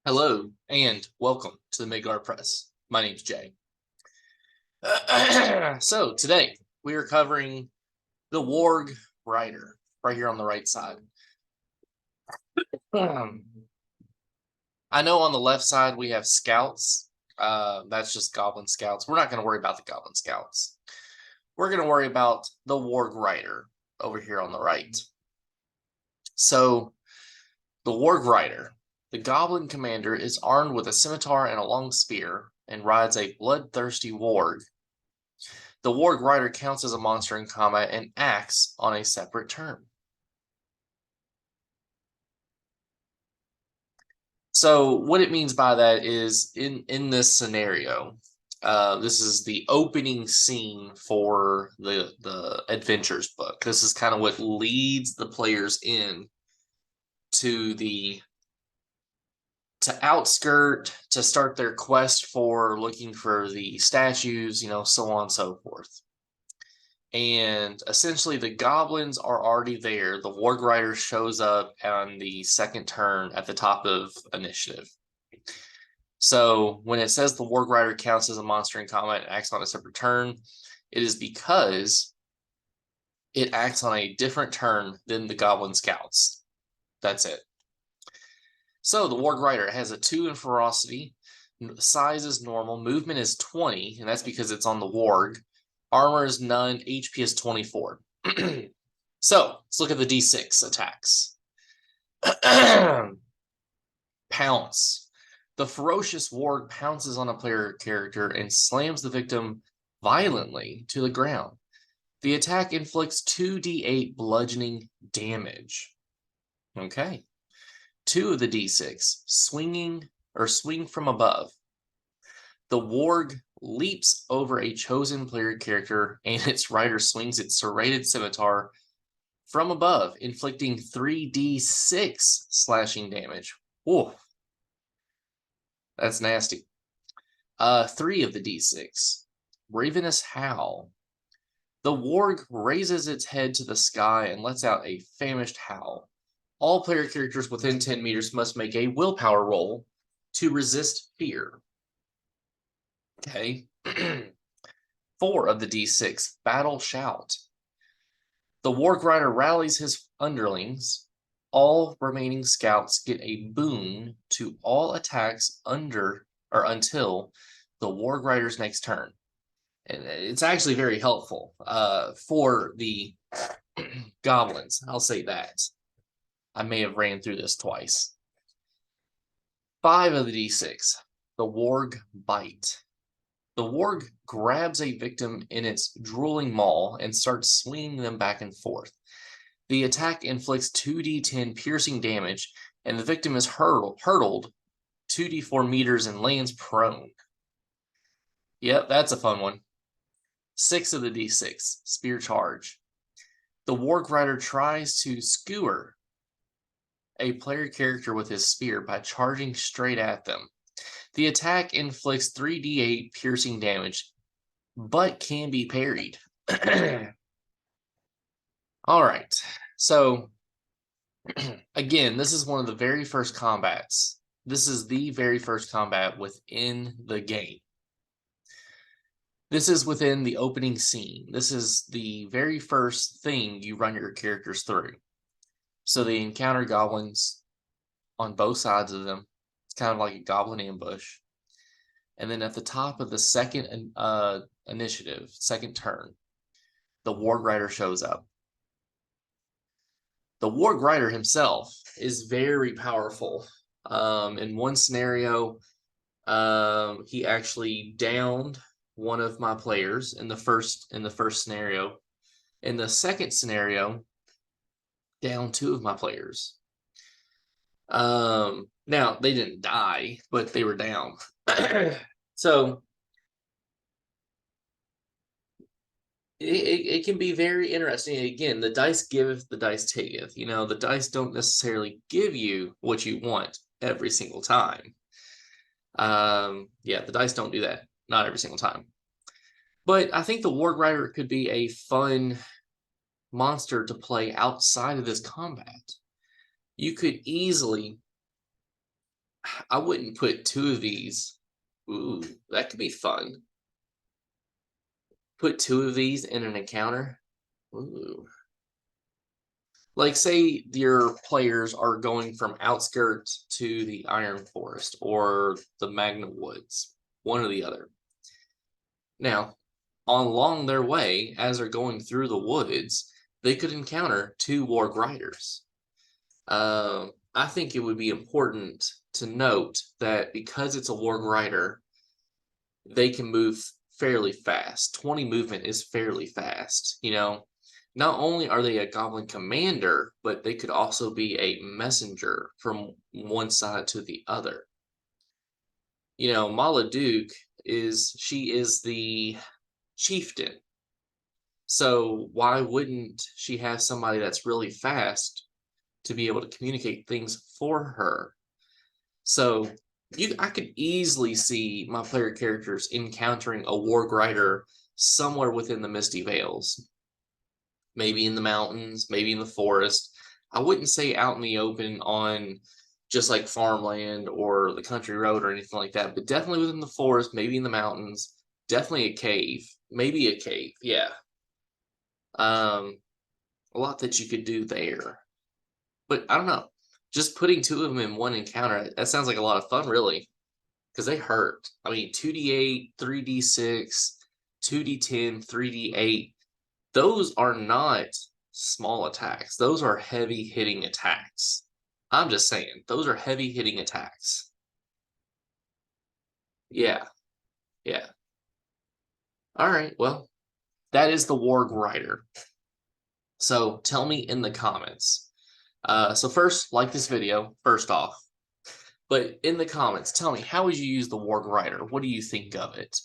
Hello and welcome to the Midgard Press. My name's Jay. So today we are covering the Worg Rider right here on the right side. I know on the left side we have scouts. That's just goblin scouts. We're not going to worry about the goblin scouts. We're going to worry about the Worg Rider over here on the right. So the Worg Rider. The goblin commander is armed with a scimitar and a long spear and rides a bloodthirsty warg. The Worg Rider counts as a monster in combat and acts on a separate turn. So what it means by that is in this scenario, this is the opening scene for the adventures book. This is kind of what leads the players in to outskirt to start their quest for looking for the statues, so on and so forth. And essentially the goblins are already there. The Worg Rider shows up on the second turn at the top of initiative. So when it says the Worg Rider counts as a monster in combat and acts on a separate turn, it is because it acts on a different turn than the Goblin Scouts. That's it. So the Worg Rider has a 2 in ferocity, size is normal, movement is 20, and that's because it's on the Worg. Armor is none, HP is 24. So let's look at the D6 attacks. Pounce. The ferocious warg pounces on a player character and slams the victim violently to the ground. The attack inflicts 2d8 bludgeoning damage. Okay. 2 of the d6, swing from above. The warg leaps over a chosen player character and its rider swings its serrated scimitar from above, inflicting 3d6 slashing damage. Oh, that's nasty. 3 of the d6, ravenous howl. The warg raises its head to the sky and lets out a famished howl. All player characters within 10 meters must make a willpower roll to resist fear. Okay. 4 of the d6, battle shout. The Worg Rider rallies his underlings. All remaining scouts get a boon to all attacks until the Worg Rider's next turn. And it's actually very helpful for the goblins. I'll say that. I may have ran through this twice. 5 of the d6, the Worg bite. The warg grabs a victim in its drooling maw and starts swinging them back and forth. The attack inflicts 2d10 piercing damage, and the victim is hurtled 2d4 meters and lands prone. Yep, that's a fun one. 6 of the d6, spear charge. The Worg Rider tries to skewer a player character with his spear by charging straight at them. The attack inflicts 3d8 piercing damage, but can be parried. All right. So, again, this is one of the very first combats. This is the very first combat within the game. This is within the opening scene. This is the very first thing you run your characters through. So they encounter goblins on both sides of them. It's kind of like a goblin ambush. And then at the top of the second initiative, second turn, the Worg Rider shows up. The Worg Rider himself is very powerful. In one scenario, he actually downed one of my players in the first scenario. In the second scenario, downed 2 of my players. Now they didn't die, but they were down. So it can be very interesting. Again, the dice giveth, the dice taketh. The dice don't necessarily give you what you want every single time. Yeah, the dice don't do that. Not every single time. But I think the Worg Rider could be a fun monster to play outside of this combat. You could easily I wouldn't put two of these. Ooh, that could be fun. Put two of these in an encounter. Ooh. Like, say your players are going from outskirts to the Iron Forest or the Magna Woods, one or the other. Now, along their way, as they're going through the woods, they could encounter two Worg Riders. I think it would be important to note that because it's a Worg Rider, they can move fairly fast. 20 movement is fairly fast. Not only are they a goblin commander, but they could also be a messenger from one side to the other. Mala Duke she is the chieftain. So why wouldn't she have somebody that's really fast to be able to communicate things for her? So I could easily see my player characters encountering a Worg Rider somewhere within the Misty Vales. Maybe in the mountains, maybe in the forest. I wouldn't say out in the open on just like farmland or the country road or anything like that, but definitely within the forest, maybe in the mountains, definitely a cave, maybe a cave, yeah. A lot that you could do there. But I don't know. Just putting two of them in one encounter, that sounds like a lot of fun, really, because they hurt. I mean, 2d8, 3d6, 2d10, 3d8. Those are not small attacks. Those are heavy hitting attacks. I'm just saying, those are heavy hitting attacks. Yeah, yeah. All right, well, that is the Worg Rider. So tell me in the comments. So first, like this video, first off. But in the comments, tell me, how would you use the Worg Rider? What do you think of it?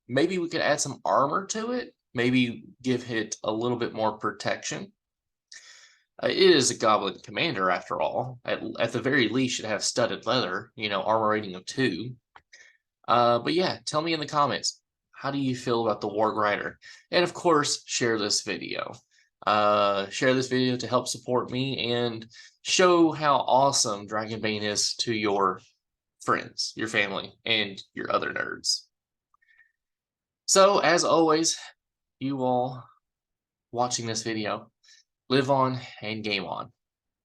Maybe we could add some armor to it. Maybe give it a little bit more protection. It is a Goblin Commander, after all. At the very least, should have studded leather, armor rating of 2. But yeah, tell me in the comments, how do you feel about the Worg Rider? And of course, share this video. Share this video to help support me and show how awesome Dragonbane is to your friends, your family, and your other nerds. So, as always, you all watching this video, live on and game on.